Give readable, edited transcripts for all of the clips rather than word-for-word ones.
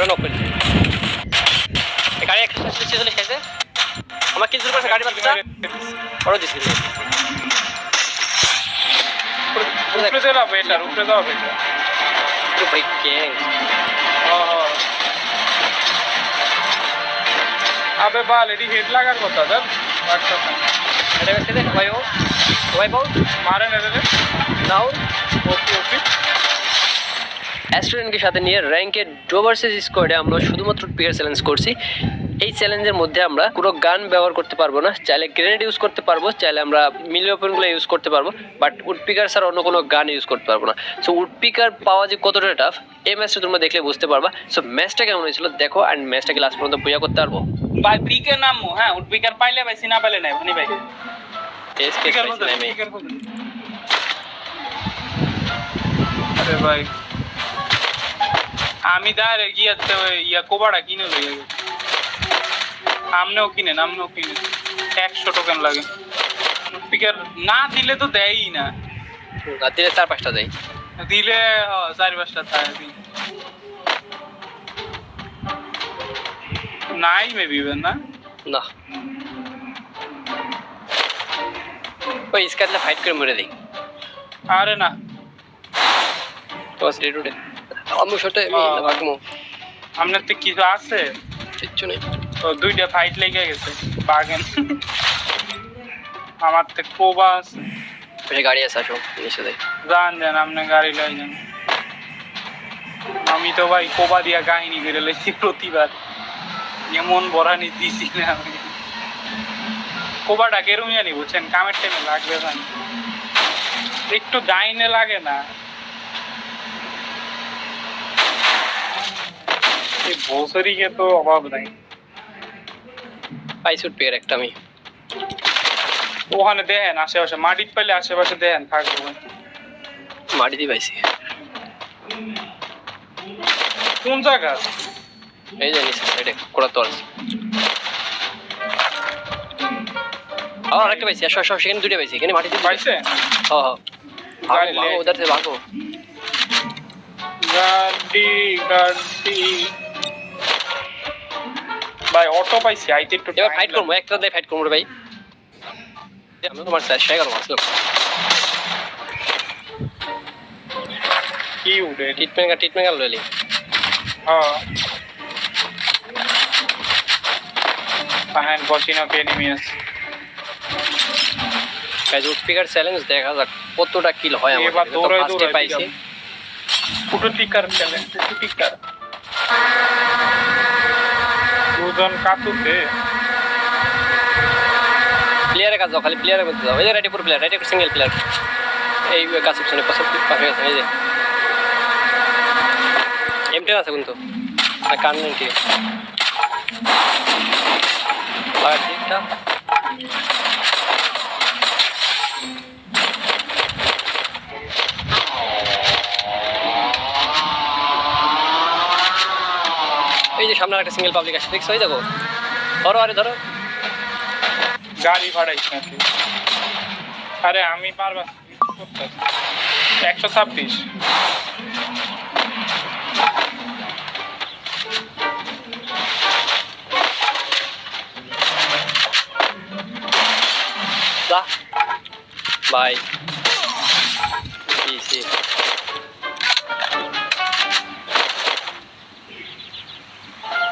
ওরা নক করে গাড়ি একটা চলে খেয়েছে আমার কিছু করে গাড়ি বাচ্চা বড় দিছি উপরে যাও বেটার উপরে যাও বেটার তো ভাই গ্যাং আবে বাল এডি হেড লাগার কথা দাদ এটা বেশি দেখ ভাই ও ভাই বল মারে না রে নাও ওকে ওকে অ্যাস্ট্রোনকে সাথে নিয়ে র্যাঙ্কের ডো ভার্সেস স্কোয়াডে আমরা শুধুমাত্র পিয়ার চ্যালেঞ্জ করছি এই চ্যালেঞ্জের মধ্যে আমরা পুরো গান ব্যবহার করতে পারবো না চাইলে গ্রেনেড ইউজ করতে পারবো চাইলে আমরা মিলি ওপেনগুলো ইউজ করতে পারবো বাট উডপিকার ছাড়া অন্য কোনো গান ইউজ করতে পারবো না সো উডপিকার পাওয়া যে কতটা টাফ এই ম্যাচটা তোমরা দেখলে বুঝতে পারবা সো ম্যাচটা কেমন হয়েছিল দেখো অ্যান্ড ম্যাচটাকে লাস্ট পর্যন্ত বুঝা করতে পারবো ভাই পিকের নামও হ্যাঁ উডপিকার পাইলে ভাই সিনা পাইলে নাই ভাই এসকে আরে ভাই আমি দাঁড় গিয়াতে ইয়া কোবাড়া কিনে লই আমনেও কিনেন 100 টোকেন লাগে স্পিকার না দিলে তো দেয়ই না দিলে 4-5টা দেয় দিলে 4-5টা থাকে নাই মেবি না না ওই স্কাইলে ফাইট করে মরে দেই আরে না তো রেডুডে আমি শটে আমি বাকমু আপনার তো কিছু আছে কিচ্ছু নেই তো দুইটা ফাইট লেগে গেছে বাগেন আমার তো কোবা আছে ওই গাড়ি আছে আসো নিচে দেই যান আপনি গাড়ি লই যান আমি তো ভাই কোবা দিয়া কাহিনী করে লইছি প্রতিবার এমন বড়ানি দিছি না আমি কোবাটা কেরম জানি বুঝছেন কামের টাইমে লাগবে জানি একটু ডাইনে লাগে না এই বছরিকে তো অভাব নাই পাইছুট পেয়ার একটা আমি ওখানে দেখেন আশেপাশে মাটির পাইলে আশেপাশে দেখেন থাকবো মাটি দিয়ে পাইছি কোন জায়গা এই যে নিচে সাইডে কোড়া তো আছে আরেকটা পাইছি 100 সেকেন্ড দুটো পাইছি এখানে মাটি দিয়ে পাইছে হ্যাঁ গাড়ি হ্যাঁ উধার থেকে ভাগো গাড়ি ভাই অটো পাইছি আইতে একটু এবার ফাইট করবো একটা দিয়ে ফাইট করবো রে ভাই আমি তোমার চেষ্টা করবো আসলে কি উঠে ট্রিটমেন্ট লইলি হ্যাঁ পাহাড় বসিনো কে নেমে আছে গাইজ উডপিকার চ্যালেঞ্জ দেখা যাক কতটা কিল হয় আমাদের এবার দৌড়াই ফার্স্টে দৌড়াই পাইছি ফুটো টিকার চ্যালেঞ্জ টিকার দুজন কাতুতে প্লেয়ারের কাজ খালি প্লেয়ারের মধ্যে যাও এই যে রাইটে পুরো প্লেয়ার রাইটে সিঙ্গেল প্লেয়ার এই গাছের পিছনে পাশে পাশে গেছে এই যে M10 আছে কিন্তু আর কান নেই কি আর ঠিকটা এই যে সামনে একটা সিঙ্গেল পাবলিক আসছে দেখছো এই দেখো ধরো আরে ধরো গাড়ি ভাড়াইছ নাকি আরে আমি পারবা 126 যা বাই ইসি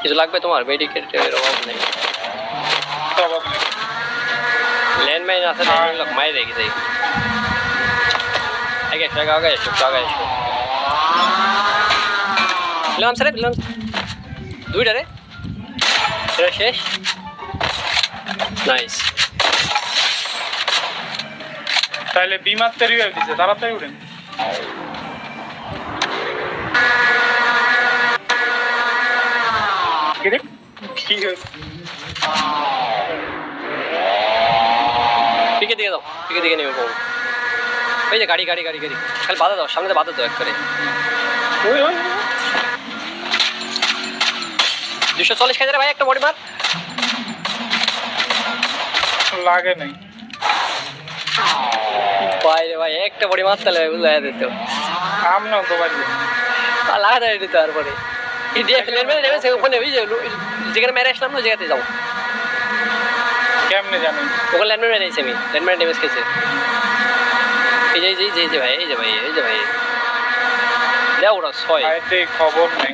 কিছু লাগবে তোমার মেডিকেটের অভাব নেই ল্যান্ডমাইন আছে লোক মাই রেখে যাই আগে এসো নিলাম স্যার নিলাম দুইটা রে এটা শেষ নাইস তাহলে বিমার তৈরি হয়ে দিছে তাড়াতাড়ি উঠেন কি পিকে দিকে দাও পিকে দিকে নেমে পাবো ওই যে গাড়ি খালি বাধা দাও সামনে বাধা দাও এক করে 240 খাই ভাই একটা বডি মার লাগে নাই বাইরে ভাই একটা বডি মারতে লাগে বুঝা যেত কাম না তো বাড়ি লাগা দেয় দিতে তারপরে ইন্ডিয়া ল্যান্ডমাইনে ড্যামেজ ওখানে ওই যে যেখানে মেরে আসলাম না ওই জায়গাতে যাও। কেমনে জানেন? ওখানে ল্যান্ডমাইন মেরেছি আমি, ল্যান্ডমাইন ড্যামেজ খেয়েছে। এই যে ভাই, এই যে ভাই, এই যে ভাই, দেখ ওরা 6 আইতে খবর নাই।